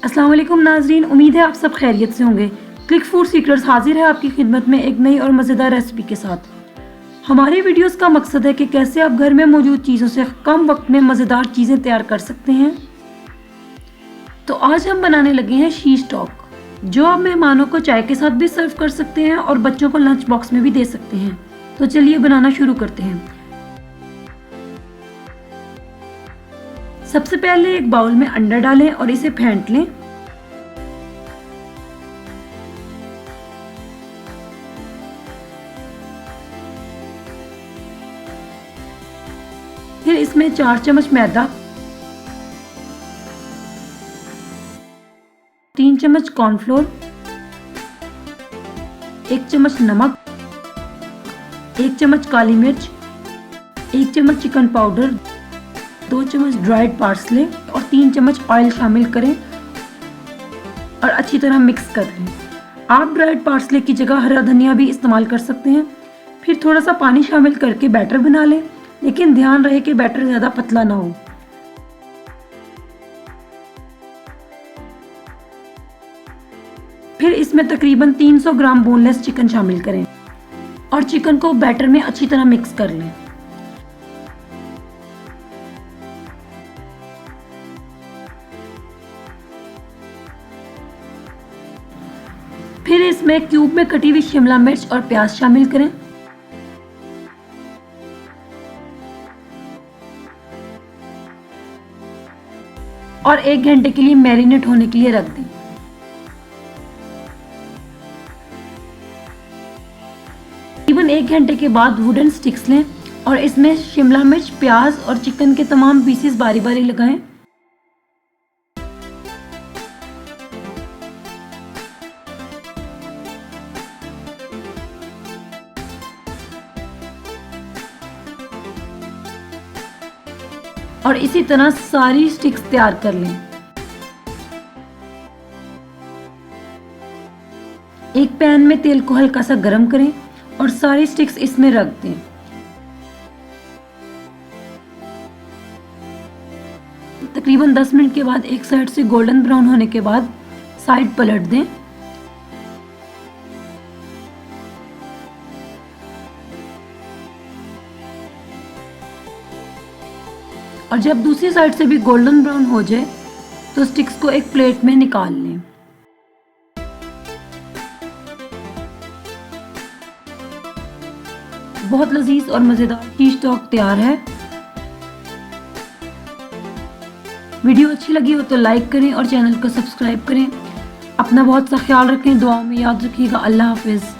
अस्सलाम वालेकुम नाजरीन, उम्मीद है आप सब खैरियत से होंगे। क्लिक फूड सीक्रेट्स हाजिर है आपकी खिदमत में एक नई और मज़ेदार रेसिपी के साथ। हमारे वीडियोस का मकसद है कि कैसे आप घर में मौजूद चीज़ों से कम वक्त में मज़ेदार चीज़ें तैयार कर सकते हैं। तो आज हम बनाने लगे हैं शीश टॉक, जो आप मेहमानों को चाय के साथ भी सर्व कर सकते हैं और बच्चों को लंच बॉक्स में भी दे सकते हैं। तो चलिए बनाना शुरू करते हैं। सबसे पहले एक बाउल में अंडा डालें और इसे फेंट लें। फिर इसमें 4 चम्मच मैदा, 3 चम्मच कॉर्नफ्लोर, 1 चम्मच नमक, 1 चम्मच काली मिर्च, 1 चम्मच चिकन पाउडर, 2 चम्मच ड्राइड पार्सले और 3 चम्मच ऑयल शामिल करें और अच्छी तरह मिक्स कर लें। आप ड्राइड पार्सले की जगह हरा धनिया भी इस्तेमाल कर सकते हैं। फिर थोड़ा सा पानी शामिल करके बैटर बना लें, लेकिन ध्यान रहे कि बैटर ज़्यादा पतला ना हो। फिर इसमें तकरीबन 300 ग्राम बोनलेस चिकन शामिल करें और चिकन को बैटर में अच्छी तरह मिक्स कर लें। फिर इसमें क्यूब में कटी हुई शिमला मिर्च और प्याज शामिल करें। और 1 घंटे के लिए मैरिनेट होने के लिए रख दें। तकरीबन 1 घंटे के बाद वुडन स्टिक्स लें और इसमें शिमला मिर्च, प्याज और चिकन के तमाम पीसेस बारी बारी लगाएं। और इसी तरह सारी स्टिक्स तैयार कर लें। एक पैन में तेल को हल्का सा गरम करें और सारी स्टिक्स इसमें रख दें। तकरीबन 10 मिनट के बाद एक साइड से गोल्डन ब्राउन होने के बाद साइड पलट दें। और जब दूसरी साइड से भी गोल्डन ब्राउन हो जाए तो स्टिक्स को एक प्लेट में निकाल लें। बहुत लजीज और मज़ेदार शीश टॉक तैयार है। वीडियो अच्छी लगी हो तो लाइक करें और चैनल को सब्सक्राइब करें। अपना बहुत सा ख्याल रखें, दुआओं में याद रखिएगा। अल्लाह हाफिज़।